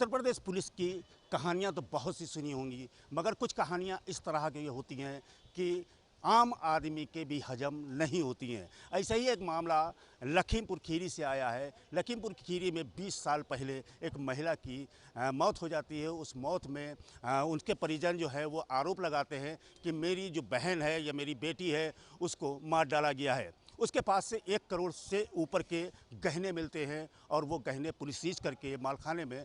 Uttar Pradesh police की कहानियाँ तो बहुत सी सुनी होंगी, मगर कुछ कहानियाँ इस तरह की होती हैं कि आम आदमी के भी हजम नहीं होती हैं। ऐसा ही एक मामला लखीमपुर खीरी से आया है। लखीमपुर खीरी में 20 साल पहले एक महिला की मौत हो जाती है। उस मौत में उनके परिजन जो है वो आरोप लगाते हैं कि मेरी जो बहन है या मेरी बेटी है उसको मार डाला गया है। उसके पास से 1 करोड़ से ऊपर के गहने मिलते हैं और वो गहने पुलिस सीज करके मालखाने में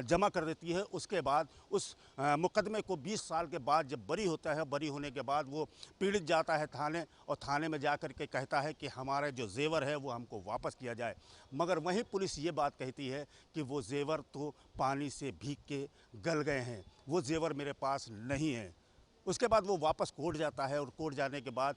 जमा कर देती है। उसके बाद उस मुकदमे को 20 साल के बाद जब बरी होता है, बरी होने के बाद वो पीड़ित जाता है थाने और थाने में जा कर के कहता है कि हमारे जो जेवर है वो हमको वापस किया जाए। मगर वहीं पुलिस ये बात कहती है कि वो जेवर तो पानी से भीग के गल गए हैं, वो जेवर मेरे पास नहीं है। उसके बाद वो वापस कोर्ट जाता है और कोर्ट जाने के बाद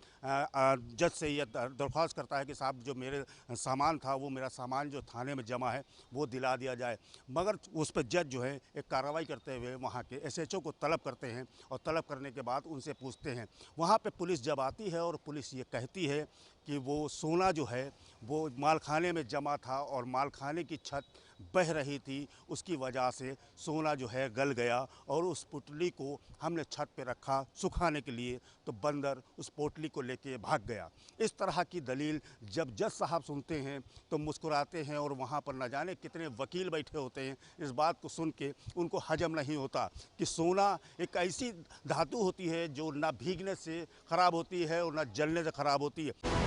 जज से ये दरख्वास्त करता है कि साहब जो मेरे सामान था वो मेरा सामान जो थाने में जमा है वो दिला दिया जाए। मगर उस पर जज जो है एक कार्रवाई करते हुए वहाँ के एसएचओ को तलब करते हैं और तलब करने के बाद उनसे पूछते हैं। वहाँ पे पुलिस जब आती है और पुलिस ये कहती है कि वो सोना जो है वो मालखाने में जमा था और मालखाने की छत बह रही थी, उसकी वजह से सोना जो है गल गया और उस पुतली को हमने छत पे रखा सुखाने के लिए, तो बंदर उस पोटली को लेके भाग गया। इस तरह की दलील जब जज साहब सुनते हैं तो मुस्कुराते हैं और वहाँ पर न जाने कितने वकील बैठे होते हैं। इस बात को सुन के उनको हजम नहीं होता कि सोना एक ऐसी धातु होती है जो ना भीगने से ख़राब होती है और ना जलने से ख़राब होती है।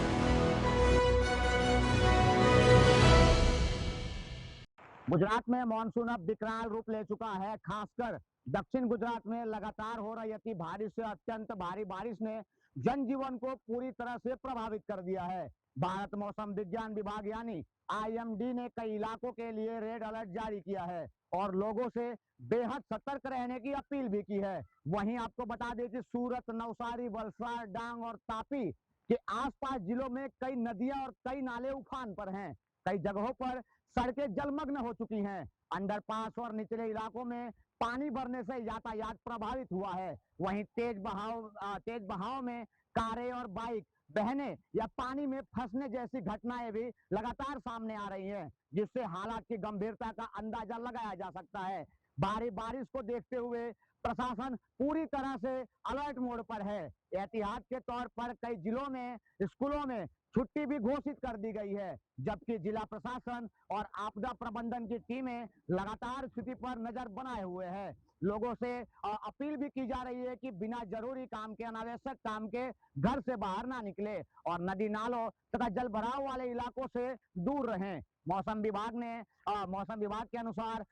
गुजरात में मानसून अब विकराल रूप ले चुका है। खासकर दक्षिण गुजरात में लगातार हो रही अति भारी से अत्यंत भारी बारिश ने जनजीवन को पूरी तरह से प्रभावित कर दिया है। भारत मौसम विज्ञान विभाग यानी आईएमडी ने कई इलाकों के लिए रेड अलर्ट जारी किया है और लोगों से बेहद सतर्क रहने की अपील भी की है। वहीं आपको बता दें कि सूरत, नवसारी, वलसाड, डांग और तापी के आसपास जिलों में कई नदियां और कई नाले उफान पर हैं। कई जगहों पर सड़कें जलमग्न हो चुकी हैं। अंडरपास और निचले इलाकों में पानी भरने से यातायात प्रभावित हुआ है। वहीं तेज बहाव में कारें और बाइक बहने या पानी में फंसने जैसी घटनाएं भी लगातार सामने आ रही हैं, जिससे हालात की गंभीरता का अंदाजा लगाया जा सकता है। भारी बारिश को देखते हुए प्रशासन पूरी तरह से अलर्ट मोड पर है। एहतियात के तौर पर कई जिलों में स्कूलों में छुट्टी भी घोषित कर दी गई है, जबकि जिला प्रशासन और आपदा प्रबंधन की टीमें लगातार स्थिति पर नजर बनाए हुए हैं। लोगों से अपील भी की जा रही है कि बिना जरूरी काम के, अनावश्यक काम के घर से बाहर ना निकले और नदी नालों तथा जल भराव वाले इलाकों से दूर रहें। मौसम विभाग के अनुसार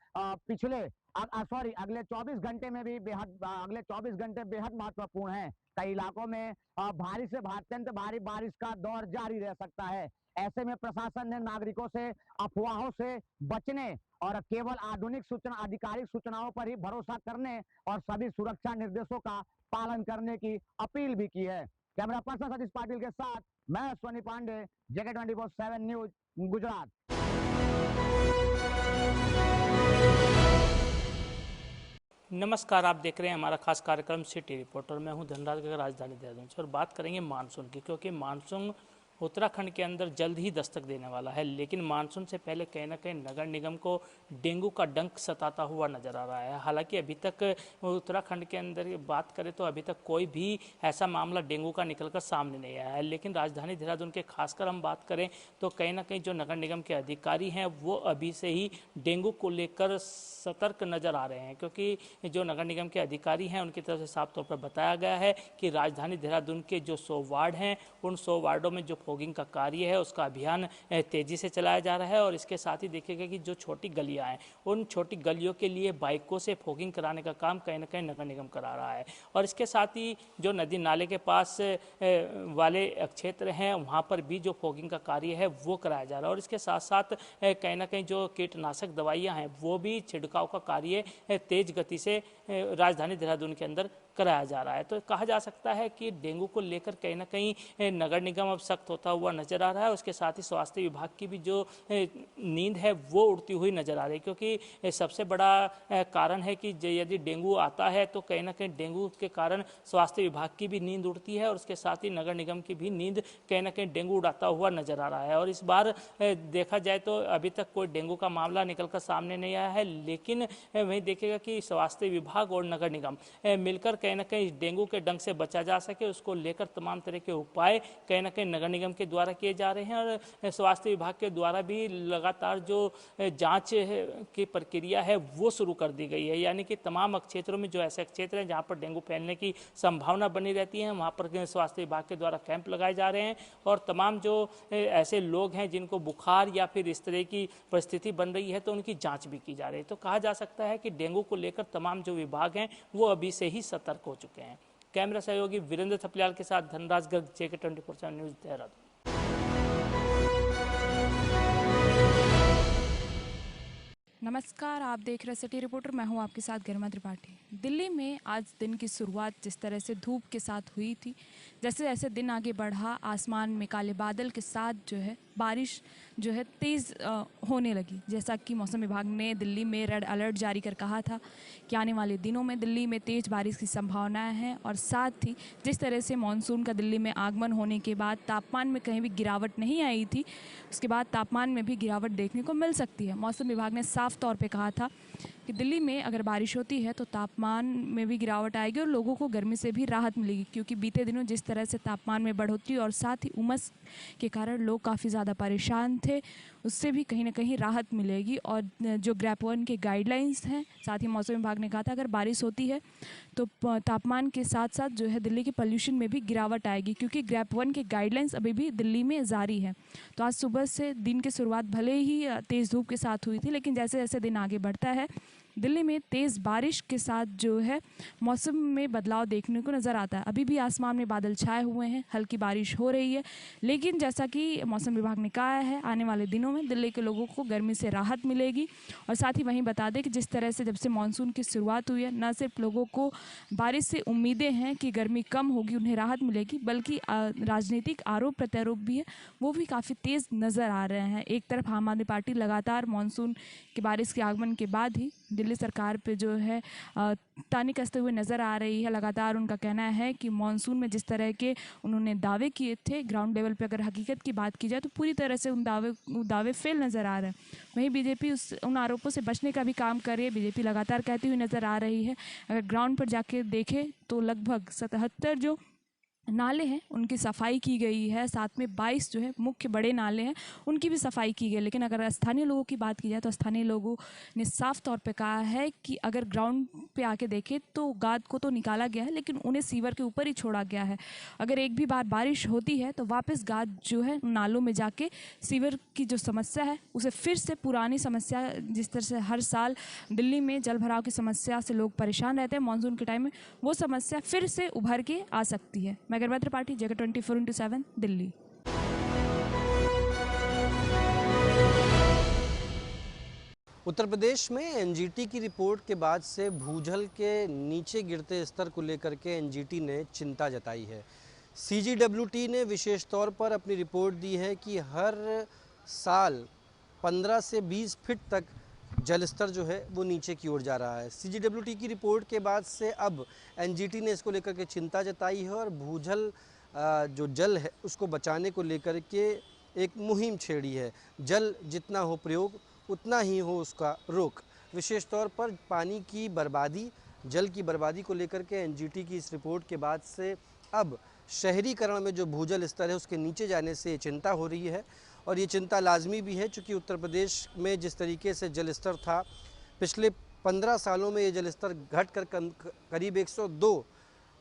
अगले 24 घंटे में भी अगले 24 घंटे बेहद महत्वपूर्ण हैं। कई इलाकों में भारी से अत्यंत भारी बारिश का दौर जारी रह सकता है। ऐसे में प्रशासन ने नागरिकों से अफवाहों से बचने और केवल आधिकारिक सूचनाओं पर ही भरोसा करने और सभी सुरक्षा निर्देशों का पालन करने की अपील भी की है। कैमरा पर्सन सतीश पाटिल के साथ मैं सोनी पांडे, जेके 24/7 न्यूज, गुजरात। नमस्कार, आप देख रहे हैं हमारा खास कार्यक्रम सिटी रिपोर्टर। मैं हूं धनराज का राजधानी देहरादून से और बात करेंगे मानसून की, क्योंकि मानसून उत्तराखंड के अंदर जल्द ही दस्तक देने वाला है। लेकिन मानसून से पहले कहीं ना कहीं नगर निगम को डेंगू का डंक सताता हुआ नजर आ रहा है। हालांकि अभी तक उत्तराखंड के अंदर बात करें तो अभी तक कोई भी ऐसा मामला डेंगू का निकलकर सामने नहीं आया है। लेकिन राजधानी देहरादून के खासकर हम बात करें तो कहीं ना कहीं जो नगर निगम के अधिकारी हैं वो अभी से ही डेंगू को लेकर सतर्क नजर आ रहे हैं, क्योंकि जो नगर निगम के अधिकारी हैं उनकी तरफ से साफ तौर पर बताया गया है कि राजधानी देहरादून के जो 100 वार्ड हैं उन 100 वार्डों में जो फॉगिंग का कार्य है उसका अभियान तेजी से चलाया जा रहा है। और इसके साथ ही देखिएगा कि जो छोटी गलियां हैं उन छोटी गलियों के लिए बाइकों से फॉगिंग कराने का काम कहीं ना कहीं नगर निगम करा रहा है। और इसके साथ ही जो नदी नाले के पास वाले क्षेत्र हैं वहाँ पर भी जो फॉगिंग का कार्य है वो कराया जा रहा है। और इसके साथ साथ कहीं ना कहीं जो कीटनाशक दवाइयाँ हैं वो भी छिड़काव का कार्य तेज गति से राजधानी देहरादून के अंदर कराया जा रहा है। तो कहा जा सकता है कि डेंगू को लेकर कहीं ना कहीं नगर निगम अब सख्त होता हुआ नजर आ रहा है। उसके साथ ही स्वास्थ्य विभाग की भी जो नींद है वो उड़ती हुई नजर आ रही है, क्योंकि सबसे बड़ा कारण है कि यदि डेंगू आता है तो कहीं ना कहीं डेंगू के कारण स्वास्थ्य विभाग की भी नींद उड़ती है और उसके साथ ही नगर निगम की भी नींद कहीं ना कहीं डेंगू उड़ाता हुआ नजर आ रहा है। और इस बार देखा जाए तो अभी तक कोई डेंगू का मामला निकलकर सामने नहीं आया है, लेकिन वही देखेगा कि स्वास्थ्य विभाग और नगर निगम मिलकर कहीं ना कहीं डेंगू के डंक से बचा जा सके, उसको लेकर तमाम तरह के उपाय कहीं ना कहीं नगर निगम के द्वारा किए जा रहे हैं। और स्वास्थ्य विभाग के द्वारा भी लगातार जो जांच की प्रक्रिया है वो शुरू कर दी गई है, यानी कि तमाम क्षेत्रों में जो ऐसे क्षेत्र हैं जहां पर डेंगू फैलने की संभावना बनी रहती है वहां पर स्वास्थ्य विभाग के द्वारा कैंप लगाए जा रहे हैं। और तमाम जो ऐसे लोग हैं जिनको बुखार या फिर इस तरह की परिस्थिति बन रही है तो उनकी जांच भी की जा रही है। तो कहा जा सकता है कि डेंगू को लेकर तमाम जो विभाग हैं वो अभी से ही सतर्क हो चुके हैं। कैमरा सहयोगी वीरेंद्र थपलियाल के साथ धनराज गर्ग, JK 24/7 न्यूज़, देहरादून। नमस्कार, आप देख रहे सिटी रिपोर्टर। मैं हूं आपके साथ गरिमा त्रिपाठी। दिल्ली में आज दिन की शुरुआत जिस तरह से धूप के साथ हुई थी, जैसे जैसे दिन आगे बढ़ा आसमान में काले बादल के साथ जो है बारिश जो है तेज़ होने लगी। जैसा कि मौसम विभाग ने दिल्ली में रेड अलर्ट जारी कर कहा था कि आने वाले दिनों में दिल्ली में तेज़ बारिश की संभावनाएं हैं। और साथ ही जिस तरह से मानसून का दिल्ली में आगमन होने के बाद तापमान में कहीं भी गिरावट नहीं आई थी, उसके बाद तापमान में भी गिरावट देखने को मिल सकती है। मौसम विभाग ने साफ तौर पे कहा था कि दिल्ली में अगर बारिश होती है तो तापमान में भी गिरावट आएगी और लोगों को गर्मी से भी राहत मिलेगी, क्योंकि बीते दिनों जिस तरह से तापमान में बढ़ोतरी और साथ ही उमस के कारण लोग काफ़ी ज़्यादा परेशान थे, उससे भी कहीं ना कहीं राहत मिलेगी। और जो ग्रेप 1 के गाइडलाइंस हैं, साथ ही मौसम विभाग ने कहा था अगर बारिश होती है तो तापमान के साथ साथ जो है दिल्ली के पोल्यूशन में भी गिरावट आएगी, क्योंकि ग्रेप 1 के गाइडलाइंस अभी भी दिल्ली में जारी है। तो आज सुबह से दिन की शुरुआत भले ही तेज़ धूप के साथ हुई थी, लेकिन जैसे जैसे दिन आगे बढ़ता है दिल्ली में तेज़ बारिश के साथ जो है मौसम में बदलाव देखने को नज़र आता है। अभी भी आसमान में बादल छाए हुए हैं, हल्की बारिश हो रही है, लेकिन जैसा कि मौसम विभाग ने कहा है आने वाले दिनों में दिल्ली के लोगों को गर्मी से राहत मिलेगी। और साथ ही वहीं बता दें कि जिस तरह से जब से मानसून की शुरुआत हुई है, न सिर्फ लोगों को बारिश से उम्मीदें हैं कि गर्मी कम होगी, उन्हें राहत मिलेगी, बल्कि राजनीतिक आरोप प्रत्यारोप भी है वो भी काफ़ी तेज़ नज़र आ रहे हैं। एक तरफ आम आदमी पार्टी लगातार मानसून की बारिश के आगमन के बाद ही दिल्ली सरकार पे जो है ताने कसते हुए नज़र आ रही है। लगातार उनका कहना है कि मानसून में जिस तरह के उन्होंने दावे किए थे, ग्राउंड लेवल पे अगर हकीकत की बात की जाए तो पूरी तरह से उन दावे फेल नज़र आ रहे हैं। वहीं बीजेपी उन आरोपों से बचने का भी काम कर रही है। बीजेपी लगातार कहती हुई नज़र आ रही है, अगर ग्राउंड पर जाके देखें तो लगभग 77 जो नाले हैं उनकी सफाई की गई है, साथ में 22 जो है मुख्य बड़े नाले हैं उनकी भी सफाई की गई। लेकिन अगर स्थानीय लोगों की बात की जाए तो स्थानीय लोगों ने साफ तौर पे कहा है कि अगर ग्राउंड पे आके देखें तो गाद को तो निकाला गया है, लेकिन उन्हें सीवर के ऊपर ही छोड़ा गया है। अगर एक भी बार बारिश होती है तो वापस गाद जो है नालों में जाके सीवर की जो समस्या है उसे फिर से पुरानी समस्या, जिस तरह से हर साल दिल्ली में जल भराव की समस्या से लोग परेशान रहते हैं मानसून के टाइम में, वो समस्या फिर से उभर के आ सकती है। मैं गरिमा त्रिपाठी, JK 24/7 दिल्ली। उत्तर प्रदेश में एनजीटी की रिपोर्ट के बाद से भूजल के नीचे गिरते स्तर को लेकर के एनजीटी ने चिंता जताई है। CGWT ने विशेष तौर पर अपनी रिपोर्ट दी है कि हर साल 15 से 20 फीट तक जल स्तर जो है वो नीचे की ओर जा रहा है। CGWT की रिपोर्ट के बाद से अब एनजीटी ने इसको लेकर के चिंता जताई है और भूजल जो जल है उसको बचाने को लेकर के एक मुहिम छेड़ी है। जल जितना हो प्रयोग उतना ही हो उसका रोक। विशेष तौर पर पानी की बर्बादी, जल की बर्बादी को लेकर के एनजीटी की इस रिपोर्ट के बाद से अब शहरीकरण में जो भूजल स्तर है उसके नीचे जाने से चिंता हो रही है। और ये चिंता लाजमी भी है, चूँकि उत्तर प्रदेश में जिस तरीके से जल स्तर था पिछले 15 सालों में ये जल स्तर घट कर करीब 102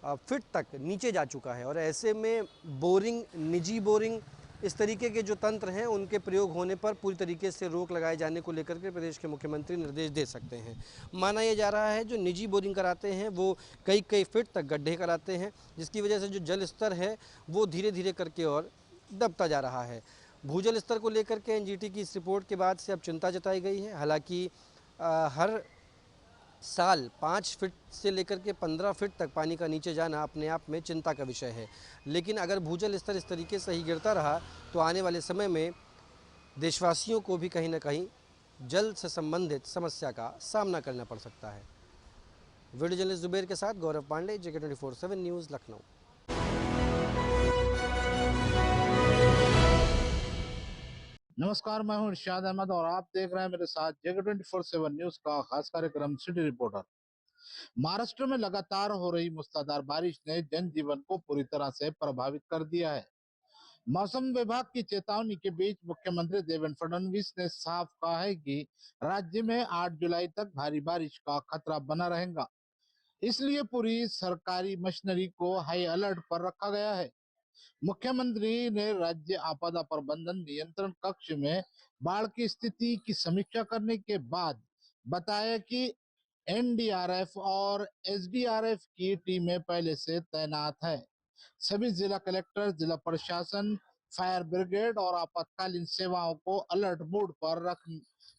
फीट तक नीचे जा चुका है। और ऐसे में बोरिंग, निजी बोरिंग, इस तरीके के जो तंत्र हैं उनके प्रयोग होने पर पूरी तरीके से रोक लगाए जाने को लेकर के प्रदेश के मुख्यमंत्री निर्देश दे सकते हैं। माना यह जा रहा है जो निजी बोरिंग कराते हैं वो कई फीट तक गड्ढे कराते हैं, जिसकी वजह से जो जल स्तर है वो धीरे धीरे करके और दबता जा रहा है। भूजल स्तर को लेकर के एनजीटी की इस रिपोर्ट के बाद से अब चिंता जताई गई है। हालांकि हर साल 5 फीट से लेकर के 15 फीट तक पानी का नीचे जाना अपने आप में चिंता का विषय है। लेकिन अगर भूजल स्तर इस तरीके से ही गिरता रहा तो आने वाले समय में देशवासियों को भी कहीं ना कहीं जल से संबंधित समस्या का सामना करना पड़ सकता है। वीडियो जर्नलिस्ट जुबेर के साथ गौरव पांडे, JK 24/7 न्यूज़, लखनऊ। नमस्कार, मैं हूं इरशाद अहमद और आप देख रहे हैं मेरे साथ JK 24/7 न्यूज का खास कार्यक्रम सिटी रिपोर्टर। महाराष्ट्र में लगातार हो रही मूसलाधार बारिश ने जनजीवन को पूरी तरह से प्रभावित कर दिया है। मौसम विभाग की चेतावनी के बीच मुख्यमंत्री देवेंद्र फडणवीस ने साफ कहा है कि राज्य में 8 जुलाई तक भारी बारिश का खतरा बना रहेगा। इसलिए पूरी सरकारी मशीनरी को हाई अलर्ट पर रखा गया है। मुख्यमंत्री ने राज्य आपदा प्रबंधन नियंत्रण कक्ष में बाढ़ की स्थिति की समीक्षा करने के बाद बताया कि NDRF और SDRF की टीमें पहले से तैनात है। सभी जिला कलेक्टर, जिला प्रशासन, फायर ब्रिगेड और आपातकालीन सेवाओं को अलर्ट मोड पर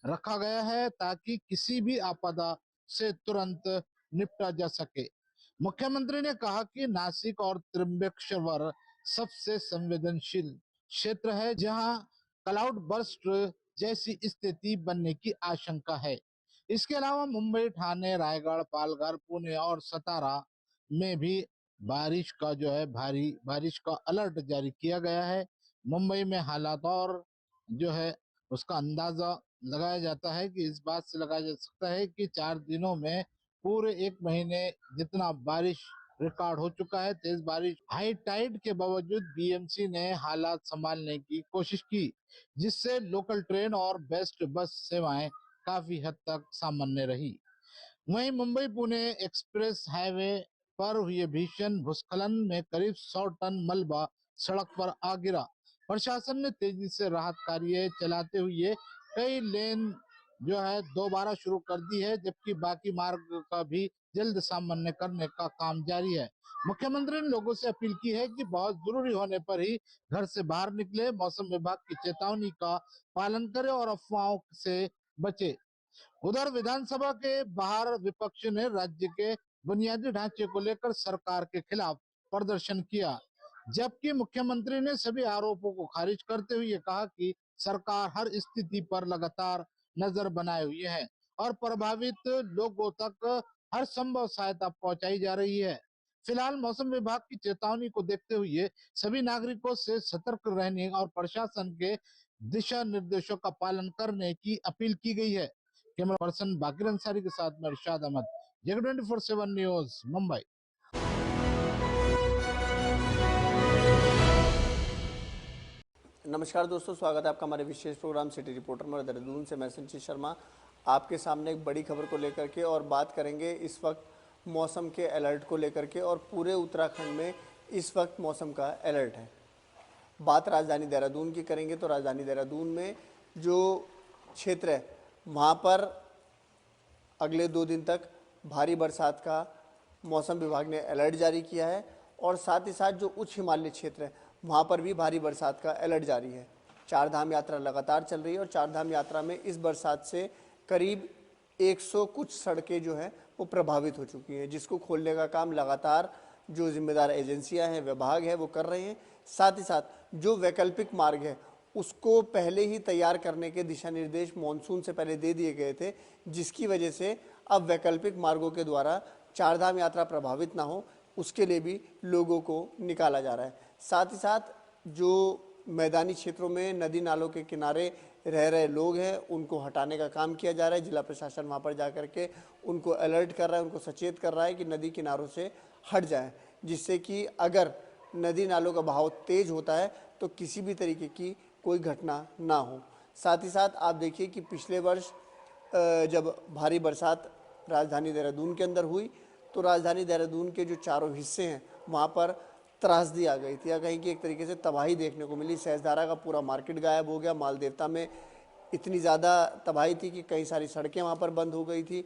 रखा गया है ताकि किसी भी आपदा से तुरंत निपटा जा सके। मुख्यमंत्री ने कहा कि नासिक और त्र्यंबकेश्वर सबसे संवेदनशील क्षेत्र है जहां क्लाउड बर्स्ट जैसी स्थिति बनने की आशंका है। इसके अलावा मुंबई, ठाणे, रायगढ़, पालघर, पुणे और सतारा में भी बारिश का भारी बारिश का अलर्ट जारी किया गया है। मुंबई में हालात और उसका अंदाजा लगाया जाता है कि इस बात से लगाया जा सकता है कि 4 दिनों में पूरे 1 महीने जितना बारिश रिकॉर्ड हो चुका है। तेज बारिश, हाई टाइड के बावजूद BMC ने हालात संभालने की कोशिश की, जिससे लोकल ट्रेन और बेस्ट बस सेवाएं काफी हद तक सामान्य रही। वहीं मुंबई पुणे एक्सप्रेस हाईवे पर हुए भीषण भूस्खलन में करीब 100 टन मलबा सड़क पर आ गिरा। प्रशासन ने तेजी से राहत कार्य चलाते हुए कई लेन दोबारा शुरू कर दी है, जबकि बाकी मार्ग का भी जल्द सामान्य करने का काम जारी है। मुख्यमंत्री ने लोगों से अपील की है कि बहुत जरूरी होने पर ही घर से बाहर निकले, मौसम विभाग की चेतावनी का पालन करें और अफवाहों से बचे। उधर विधानसभा के बाहर विपक्ष ने राज्य के बुनियादी ढांचे को लेकर सरकार के खिलाफ प्रदर्शन किया, जबकि मुख्यमंत्री ने सभी आरोपों को खारिज करते हुए कहा कि सरकार हर स्थिति पर लगातार नजर बनाए हुए है और प्रभावित लोगों तक हर संभव सहायता पहुंचाई जा रही है। फिलहाल मौसम विभाग की चेतावनी को देखते हुए सभी नागरिकों से सतर्क रहने और प्रशासन के दिशा निर्देशों का पालन करने की अपील की गई है। कैमरा पर्सन बाकिर अंसारी के साथ मैं इरशाद अहमद, JK 24/7 न्यूज, मुंबई। नमस्कार दोस्तों, स्वागत है आपका हमारे विशेष प्रोग्राम सिटी रिपोर्टर में। देहरादून से मैं संचित शर्मा आपके सामने एक बड़ी खबर को लेकर के और बात करेंगे इस वक्त मौसम के अलर्ट को लेकर के। और पूरे उत्तराखंड में इस वक्त मौसम का अलर्ट है। बात राजधानी देहरादून की करेंगे तो राजधानी देहरादून में जो क्षेत्र है वहाँ पर अगले 2 दिन तक भारी बरसात का मौसम विभाग ने अलर्ट जारी किया है। और साथ ही साथ जो उच्च हिमालय क्षेत्र है वहाँ पर भी भारी बरसात का अलर्ट जारी है। 4 धाम यात्रा लगातार चल रही है और 4 धाम यात्रा में इस बरसात से करीब 100 कुछ सड़कें जो हैं वो प्रभावित हो चुकी हैं, जिसको खोलने का काम लगातार जो जिम्मेदार एजेंसियां हैं, विभाग है, वो कर रहे हैं। साथ ही साथ जो वैकल्पिक मार्ग है उसको पहले ही तैयार करने के दिशा निर्देश मानसून से पहले दे दिए गए थे, जिसकी वजह से अब वैकल्पिक मार्गों के द्वारा 4 धाम यात्रा प्रभावित ना हो, उसके लिए भी लोगों को निकाला जा रहा है। साथ ही साथ जो मैदानी क्षेत्रों में नदी नालों के किनारे रह रहे लोग हैं उनको हटाने का काम किया जा रहा है। जिला प्रशासन वहाँ पर जा कर के उनको अलर्ट कर रहा है, उनको सचेत कर रहा है कि नदी किनारों से हट जाएं, जिससे कि अगर नदी नालों का बहाव तेज होता है तो किसी भी तरीके की कोई घटना ना हो। साथ ही साथ आप देखिए कि पिछले वर्ष जब भारी बरसात राजधानी देहरादून के अंदर हुई तो राजधानी देहरादून के जो चारों हिस्से हैं वहाँ पर त्रासदी आ गई थी, या कहीं की एक तरीके से तबाही देखने को मिली। सहस्त्रधारा का पूरा मार्केट गायब हो गया। मालदेवता में इतनी ज़्यादा तबाही थी कि कई सारी सड़कें वहाँ पर बंद हो गई थी।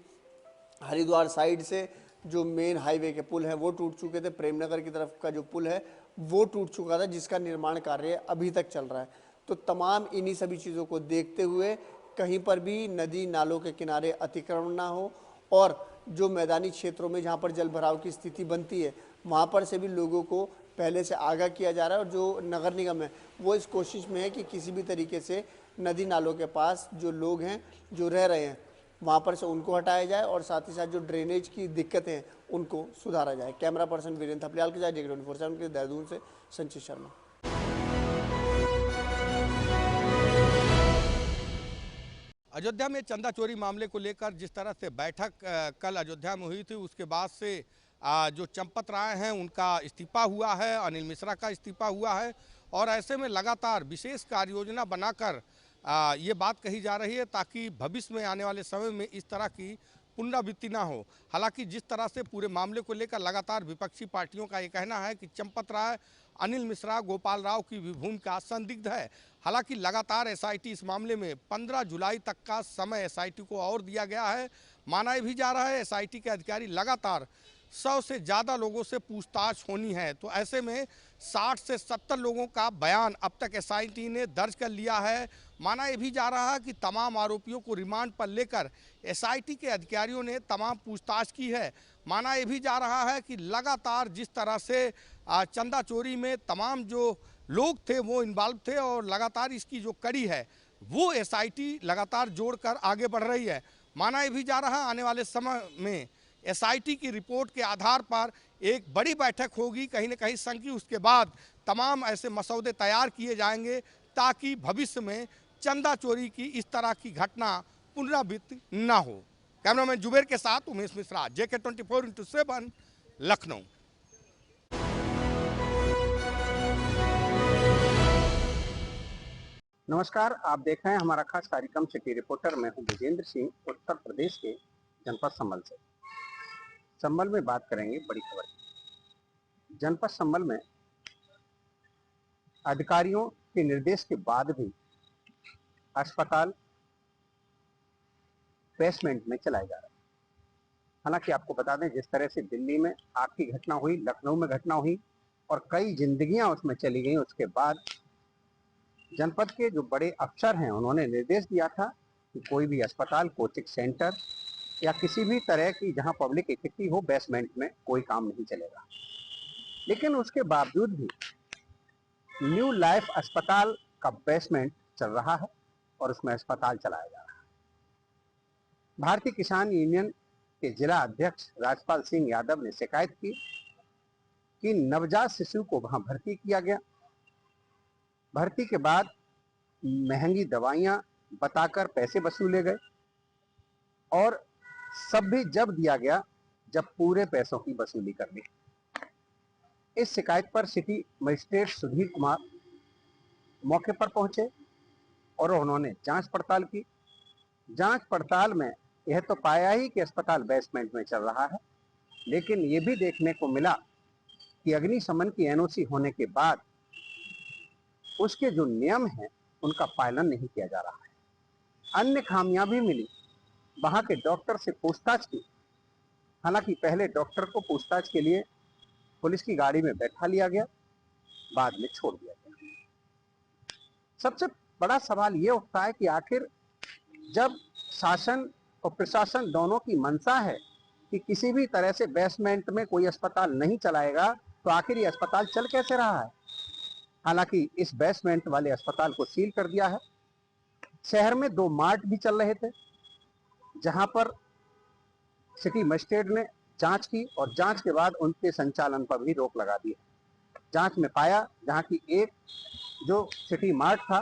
हरिद्वार साइड से जो मेन हाईवे के पुल हैं वो टूट चुके थे। प्रेमनगर की तरफ का जो पुल है वो टूट चुका था, जिसका निर्माण कार्य अभी तक चल रहा है। तो तमाम इन्हीं सभी चीज़ों को देखते हुए कहीं पर भी नदी नालों के किनारे अतिक्रमण ना हो और जो मैदानी क्षेत्रों में जहाँ पर जल भराव की स्थिति बनती है वहाँ पर से भी लोगों को पहले से आगाह किया जा रहा है। और जो नगर निगम है वो इस कोशिश में है कि किसी भी तरीके से नदी नालों के पास जो लोग हैं जो रह रहे हैं वहाँ पर से उनको हटाया जाए और साथ ही साथ जो ड्रेनेज की दिक्कतें हैं उनको सुधारा जाए। कैमरा पर्सन वीरेंद्र थपलियाल के साथ J24/7 के देहरादून से संचित शर्मा। अयोध्या में चंदा चोरी मामले को लेकर जिस तरह से बैठक कल अयोध्या में हुई थी, उसके बाद से जो चंपत राय हैं उनका इस्तीफा हुआ है, अनिल मिश्रा का इस्तीफा हुआ है और ऐसे में लगातार विशेष कार्य योजना बनाकर ये बात कही जा रही है ताकि भविष्य में आने वाले समय में इस तरह की पुनरावृत्ति ना हो। हालांकि जिस तरह से पूरे मामले को लेकर लगातार विपक्षी पार्टियों का ये कहना है कि चंपत राय, अनिल मिश्रा, गोपाल राव की भी भूमिका संदिग्ध है। हालांकि लगातार एसआईटी इस मामले में 15 जुलाई तक का समय एसआईटी को और दिया गया है। माना भी जा रहा है एसआईटी के अधिकारी लगातार 100 से ज़्यादा लोगों से पूछताछ होनी है, तो ऐसे में 60 से 70 लोगों का बयान अब तक एसआईटी ने दर्ज कर लिया है। माना भी जा रहा है कि तमाम आरोपियों को रिमांड पर लेकर एसआईटी के अधिकारियों ने तमाम पूछताछ की है। माना भी जा रहा है कि लगातार जिस तरह से चंदा चोरी में तमाम जो लोग थे वो इन्वॉल्व थे और लगातार इसकी जो कड़ी है वो एसआईटी लगातार जोड़कर आगे बढ़ रही है। माना भी जा रहा है आने वाले समय में एसआईटी की रिपोर्ट के आधार पर एक बड़ी बैठक होगी कहीं न कहीं संघ की, उसके बाद तमाम ऐसे मसौदे तैयार किए जाएंगे ताकि भविष्य में चंदा चोरी की इस तरह की घटना पुनरावृत्ति न हो। कैमरामैन जुबेर के साथ उमेश मिश्रा, JK24/7 लखनऊ। नमस्कार, आप देख रहे हैं हमारा खास कार्यक्रम सिटी रिपोर्टर। मैं हूं विजेंद्र सिंह, उत्तर प्रदेश के जनपद संभल से। संभल में बात करेंगे बड़ी खबर की। जनपद संभल में अधिकारियों के निर्देश के बाद भी अस्पताल बेसमेंट में चलाए जा रहे हैं। हालांकि आपको बता दें, जिस तरह से दिल्ली में आग की घटना हुई, लखनऊ में घटना हुई और कई जिंदगियां उसमें चली गई, उसके बाद जनपद के जो बड़े अफसर हैं उन्होंने निर्देश दिया था कि कोई भी अस्पताल, कोचिंग सेंटर या किसी भी तरह की जहां पब्लिक इकट्ठी हो, बेसमेंट में कोई काम नहीं चलेगा। लेकिन उसके बावजूद भी न्यू लाइफ अस्पताल का बेसमेंट चल रहा है और उसमें अस्पताल चलाया जा रहा है। भारतीय किसान यूनियन के जिला अध्यक्ष राजपाल सिंह यादव ने शिकायत की कि नवजात शिशु को वहां भर्ती किया गया। भर्ती के बाद महंगी दवाइयां बताकर पैसे वसूले गए और सब भी जब दिया गया जब पूरे पैसों की वसूली कर दी। इस शिकायत पर सिटी मजिस्ट्रेट सुधीर कुमार मौके पर पहुंचे और उन्होंने जांच पड़ताल की। जांच पड़ताल में यह तो पाया ही कि अस्पताल बेसमेंट में चल रहा है, लेकिन ये भी देखने को मिला कि अग्निशमन की एनओसी होने के बाद उसके जो नियम हैं उनका पालन नहीं किया जा रहा है। अन्य खामियां भी मिली। वहां के डॉक्टर से पूछताछ की। हालांकि पहले डॉक्टर को पूछताछ के लिए पुलिस की गाड़ी में बैठा लिया गया, बाद में छोड़ दिया गया। सबसे बड़ा सवाल ये उठता है कि आखिर जब शासन और प्रशासन दोनों की मंशा है कि किसी भी तरह से बेसमेंट में कोई अस्पताल नहीं चलाएगा, तो आखिर ये अस्पताल चल कैसे रहा है। हालांकि इस बेसमेंट वाले अस्पताल को सील कर दिया है। शहर में 2 मार्ट भी चल रहे थे, जहां पर सिटी मजिस्ट्रेट ने जांच की और जांच के बाद उनके संचालन पर भी रोक लगा दी। जांच में पाया जहां की एक जो सिटी मार्ट था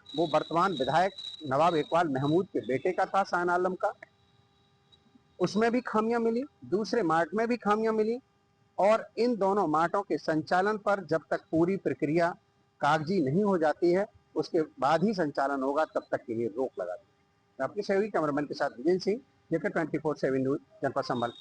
वो वर्तमान विधायक नवाब इकबाल महमूद के बेटे का था, शान आलम का, उसमें भी खामियां मिली। दूसरे मार्ट में भी खामियां मिली और इन दोनों मार्टों के संचालन पर जब तक पूरी प्रक्रिया कागजी नहीं हो जाती है उसके बाद ही संचालन होगा, तब तक के लिए रोक लगा दी। आपके सहयोगी कैमरामैन के साथ विजय सिंह, JK24/7 न्यूज, जनपद संभल।